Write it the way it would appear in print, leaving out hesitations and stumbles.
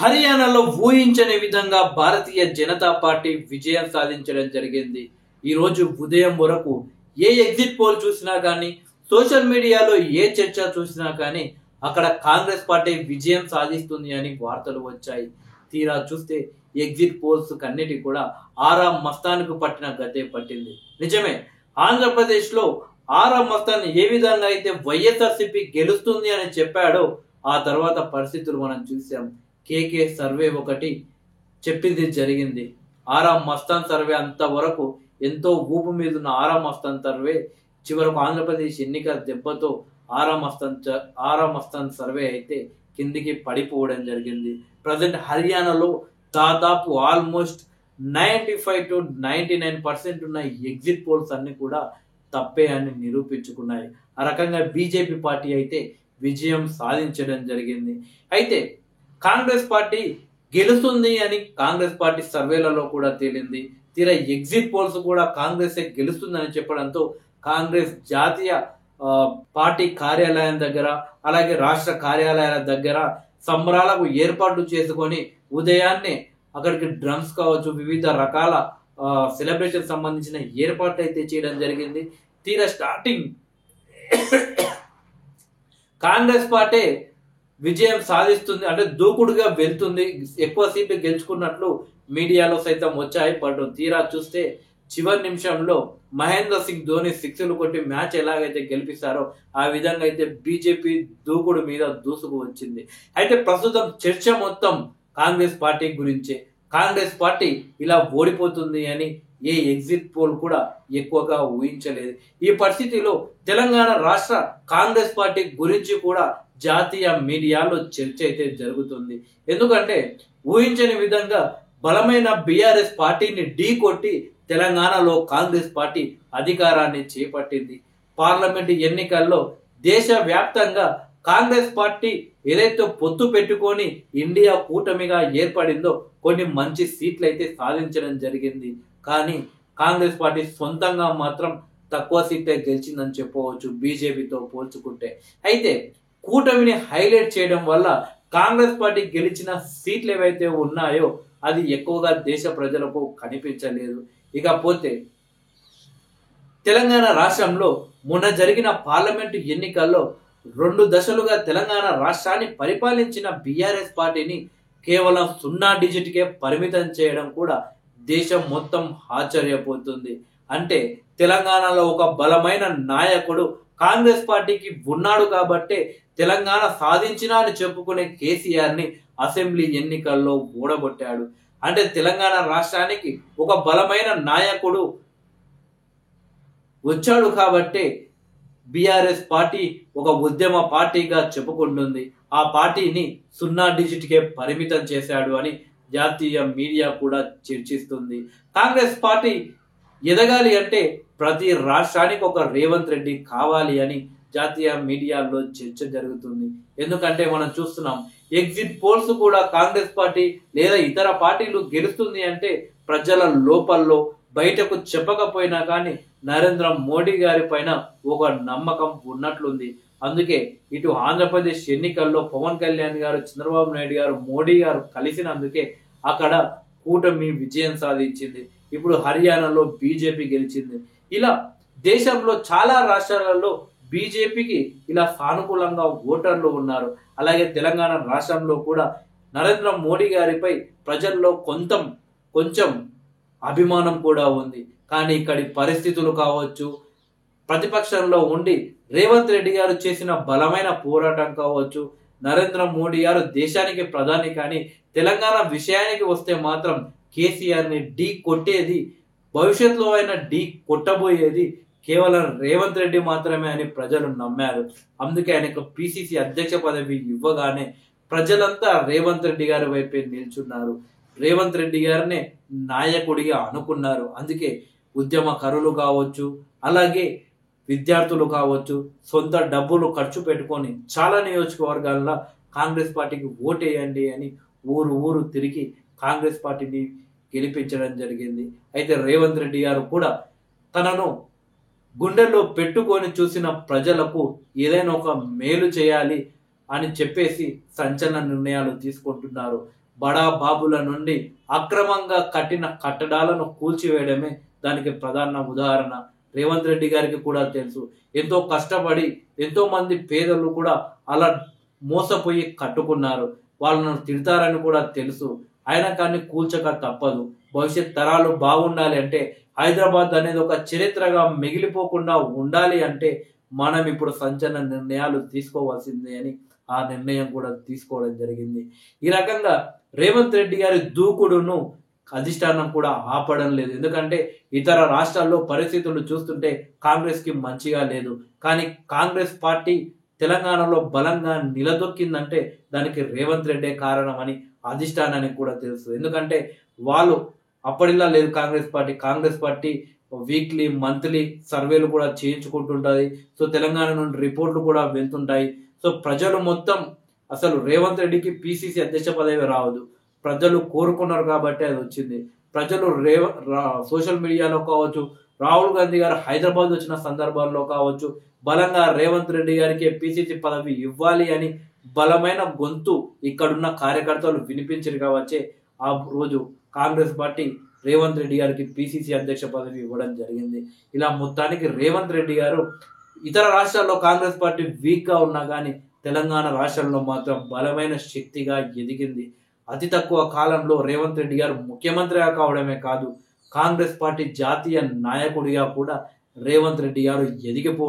హర్యానాలో ఊహించని విధంగా భారతీయ జనతా పార్టీ విజయం సాధించడం జరిగింది. ఈ రోజు ఉదయం వరకు ఏ ఎగ్జిట్ పోల్ చూసినా కానీ, సోషల్ మీడియాలో ఏ చర్చ చూసినా కానీ అక్కడ కాంగ్రెస్ పార్టీ విజయం సాధిస్తుంది అని వార్తలు వచ్చాయి. తీరా చూస్తే ఎగ్జిట్ పోల్స్ కన్నిటి కూడా ఆరా మస్తాన్కు పట్టిన గతే పట్టింది. నిజమే, ఆంధ్రప్రదేశ్ లో ఆరా మస్తాన్ ఏ విధంగా అయితే వైఎస్ఆర్సీపీ గెలుస్తుంది అని చెప్పాడో ఆ తర్వాత పరిస్థితులు మనం చూసాం. కేకే సర్వే ఒకటి చెప్పింది జరిగింది. ఆరా మస్తాన్ సర్వే అంతవరకు ఎంతో ఊపు మీద ఉన్న ఆరా మస్తాన్ సర్వే చివరకు ఆంధ్రప్రదేశ్ ఎన్నికల దెబ్బతో ఆరా మస్తాన్ సర్వే అయితే కిందికి పడిపోవడం జరిగింది. ప్రజెంట్ హర్యానాలో దాదాపు ఆల్మోస్ట్ 95 to 99% ఉన్న ఎగ్జిట్ పోల్స్ అన్ని కూడా తప్పే అని నిరూపించుకున్నాయి. ఆ రకంగా బీజేపీ పార్టీ అయితే విజయం సాధించడం జరిగింది. అయితే కాంగ్రెస్ పార్టీ గెలుస్తుంది అని కాంగ్రెస్ పార్టీ సర్వేలలో కూడా తేలింది. తీరా ఎగ్జిట్ పోల్స్ కూడా కాంగ్రెస్ గెలుస్తుందని చెప్పడంతో కాంగ్రెస్ జాతీయ పార్టీ కార్యాలయం దగ్గర అలాగే రాష్ట్ర కార్యాలయాల దగ్గర సంబరాలకు ఏర్పాట్లు చేసుకొని ఉదయాన్నే అక్కడికి డ్రమ్స్ కావచ్చు, వివిధ రకాల సెలబ్రేషన్ సంబంధించిన ఏర్పాట్లు అయితే చేయడం జరిగింది. తీరా స్టార్టింగ్ కాంగ్రెస్ పార్టీ విజయం సాధిస్తుంది అంటే దూకుడుగా వెళ్తుంది, ఎక్కువ సీట్లు గెలుచుకున్నట్లు మీడియాలో సైతం వచ్చాయి. బట్ తీరా చూస్తే చివరి నిమిషంలో మహేంద్ర సింగ్ ధోని సిక్స్లు కొట్టి మ్యాచ్ ఎలాగైతే గెలిపిస్తారో ఆ విధంగా అయితే బీజేపీ దూకుడు మీద దూసుకు వచ్చింది. అయితే ప్రస్తుతం చర్చ మొత్తం కాంగ్రెస్ పార్టీ గురించే. కాంగ్రెస్ పార్టీ ఇలా ఓడిపోతుంది అని ఏ ఎగ్జిట్ పోల్ కూడా ఎక్కువగా ఊహించలేదు. ఈ పరిస్థితిలో తెలంగాణ రాష్ట్ర కాంగ్రెస్ పార్టీ గురించి కూడా జాతీయ మీడియాలో చర్చ అయితే జరుగుతుంది. ఎందుకంటే ఊహించని విధంగా బలమైన బీఆర్ఎస్ పార్టీని ఢీ కొట్టి తెలంగాణలో కాంగ్రెస్ పార్టీ అధికారాన్ని చేపట్టింది. పార్లమెంటు ఎన్నికల్లో దేశవ్యాప్తంగా కాంగ్రెస్ పార్టీ ఏదైతే పొత్తు పెట్టుకొని ఇండియా కూటమిగా ఏర్పడిందో కొన్ని మంచి సీట్లు అయితే సాధించడం జరిగింది. కానీ కాంగ్రెస్ పార్టీ సొంతంగా మాత్రం తక్కువ సీట్లే గెలిచిందని చెప్పవచ్చు బీజేపీతో పోల్చుకుంటే. అయితే కూటమిని హైలైట్ చేయడం వల్ల కాంగ్రెస్ పార్టీ గెలిచిన సీట్లు ఏవైతే ఉన్నాయో అది ఎక్కువగా దేశ ప్రజలకు కనిపించలేదు. ఇకపోతే తెలంగాణ రాష్ట్రంలో మొన్న జరిగిన పార్లమెంటు ఎన్నికల్లో 2 దశలుగా తెలంగాణ రాష్ట్రాన్ని పరిపాలించిన బీఆర్ఎస్ పార్టీని కేవలం 0 డిజిట్కే పరిమితం చేయడం కూడా దేశం మొత్తం ఆశ్చర్యపోతుంది. అంటే తెలంగాణలో ఒక బలమైన నాయకుడు కాంగ్రెస్ పార్టీకి ఉన్నాడు కాబట్టే తెలంగాణ సాధించిన అని చెప్పుకునే కేసీఆర్ ని అసెంబ్లీ ఎన్నికల్లో ఓడగొట్టాడు. అంటే తెలంగాణ రాష్ట్రానికి ఒక బలమైన నాయకుడు వచ్చాడు కాబట్టే బీఆర్ఎస్ పార్టీ ఒక ఉద్యమ పార్టీగా చెప్పుకుంటుంది. ఆ పార్టీని 0 డిజిట్కే పరిమితం చేశాడు అని జాతీయ మీడియా కూడా చర్చిస్తుంది. కాంగ్రెస్ పార్టీ ఎదగాలి అంటే ప్రతి రాష్ట్రానికి ఒక రేవంత్ రెడ్డి కావాలి అని జాతీయ మీడియాలో చర్చ జరుగుతుంది. ఎందుకంటే మనం చూస్తున్నాం ఎగ్జిట్ పోల్స్ కూడా కాంగ్రెస్ పార్టీ లేదా ఇతర పార్టీలు గెలుస్తుంది అంటే ప్రజల లోపల్లో బయటకు చెప్పకపోయినా కానీ నరేంద్ర మోడీ గారి పైన ఒక నమ్మకం ఉన్నట్లుంది. అందుకే ఇటు ఆంధ్రప్రదేశ్ ఎన్నికల్లో పవన్ కళ్యాణ్ గారు, చంద్రబాబు నాయుడు గారు, మోడీ గారు కలిసినందుకే అక్కడ కూటమి విజయం సాధించింది. ఇప్పుడు హర్యానాలో బీజేపీ గెలిచింది. ఇలా దేశంలో చాలా రాష్ట్రాలలో బీజేపీకి ఇలా సానుకూలంగా ఓటర్లు ఉన్నారు. అలాగే తెలంగాణ రాష్ట్రంలో కూడా నరేంద్ర మోడీ గారిపై ప్రజల్లో కొంచెం అభిమానం కూడా ఉంది. కానీ ఇక్కడి పరిస్థితులు కావచ్చు, ప్రతిపక్షంలో ఉండి రేవంత్ రెడ్డి గారు చేసిన బలమైన పోరాటం కావచ్చు, నరేంద్ర మోడీ గారు దేశానికి ప్రధాని, కానీ తెలంగాణ విషయానికి వస్తే మాత్రం కేసీఆర్ ని ఢీ కొట్టేది, భవిష్యత్తులో అయినా ఢీ కొట్టబోయేది కేవలం రేవంత్ రెడ్డి మాత్రమే అని ప్రజలు నమ్మారు. అందుకే ఆయనకు పిసిసి అధ్యక్ష పదవి ఇవ్వగానే ప్రజలంతా రేవంత్ రెడ్డి గారి వైపే నిల్చున్నారు. రేవంత్ రెడ్డి గారినే నాయకుడిగా అనుకున్నారు. అందుకే ఉద్యమకారులు కావచ్చు, అలాగే విద్యార్థులు కావచ్చు, సొంత డబ్బులు ఖర్చు పెట్టుకొని చాలా నియోజకవర్గాల్లో కాంగ్రెస్ పార్టీకి ఓటేయండి అని ఊరు తిరిగి కాంగ్రెస్ పార్టీని గెలిపించడం జరిగింది. అయితే రేవంత్ రెడ్డి గారు కూడా తనను గుండెల్లో పెట్టుకొని చూసిన ప్రజలకు ఏదైనా ఒక మేలు చేయాలి అని చెప్పేసి సంచలన నిర్ణయాలు తీసుకుంటున్నారు. బడా బాబుల నుండి అక్రమంగా కట్టిన కట్టడాలను కూల్చివేయడమే దానికి ప్రధాన ఉదాహరణ. రేవంత్ రెడ్డి గారికి కూడా తెలుసు. ఎంతో కష్టపడి ఎంతో మంది పేదలు కూడా అలా మోసపోయి కట్టుకున్నారు. వాళ్ళను తిడతారని కూడా తెలుసు. అయినా కానీ కూల్చక తప్పదు. భవిష్యత్ తరాలు బాగుండాలి అంటే, హైదరాబాద్ అనేది ఒక చరిత్రగా మిగిలిపోకుండా ఉండాలి అంటే మనం ఇప్పుడు సంచలన నిర్ణయాలు తీసుకోవాల్సిందే అని ఆ నిర్ణయం కూడా తీసుకోవడం జరిగింది. ఈ రకంగా రేవంత్ రెడ్డి గారి దూకుడును అధిష్టానం కూడా ఆపడం లేదు. ఎందుకంటే ఇతర రాష్ట్రాల్లో పరిస్థితులు చూస్తుంటే కాంగ్రెస్ కి మంచిగా లేదు. కానీ కాంగ్రెస్ పార్టీ తెలంగాణలో బలంగా నిలదొక్కిందంటే దానికి రేవంత్ రెడ్డే కారణం అని అధిష్టానానికి కూడా తెలుసు. ఎందుకంటే వాళ్ళు అప్పటిలా లేదు కాంగ్రెస్ పార్టీ వీక్లీ మంత్లీ సర్వేలు కూడా చేయించుకుంటుంటది. సో తెలంగాణ నుండి రిపోర్ట్లు కూడా వెళ్తుంటాయి. సో ప్రజలు మొత్తం అసలు రేవంత్ రెడ్డికి పిసిసి అధ్యక్ష పదవి రావద్దు, ప్రజలు కోరుకున్నారు కాబట్టి అది వచ్చింది. ప్రజలు సోషల్ మీడియాలో కావచ్చు, రాహుల్ గాంధీ గారు హైదరాబాద్ వచ్చిన సందర్భాల్లో కావచ్చు, బలంగా రేవంత్ రెడ్డి గారికి పిసిసి పదవి ఇవ్వాలి అని బలమైన గొంతు ఇక్కడున్న కార్యకర్తలు వినిపించారు కావచ్చే ఆ రోజు కాంగ్రెస్ పార్టీ రేవంత్ రెడ్డి గారికి పిసిసి అధ్యక్ష పదవి ఇవ్వడం జరిగింది. ఇలా మొత్తానికి రేవంత్ రెడ్డి గారు ఇతర రాష్ట్రాల్లో కాంగ్రెస్ పార్టీ వీక్ గా ఉన్నా కానీ తెలంగాణ రాష్ట్రంలో మాత్రం బలమైన శక్తిగా ఎదిగింది. అతి తక్కువ కాలంలో రేవంత్ రెడ్డి గారు ముఖ్యమంత్రిగా కావడమే కాదు, కాంగ్రెస్ పార్టీ జాతీయ నాయకుడిగా కూడా రేవంత్ రెడ్డి గారు ఎదిగిపోవడం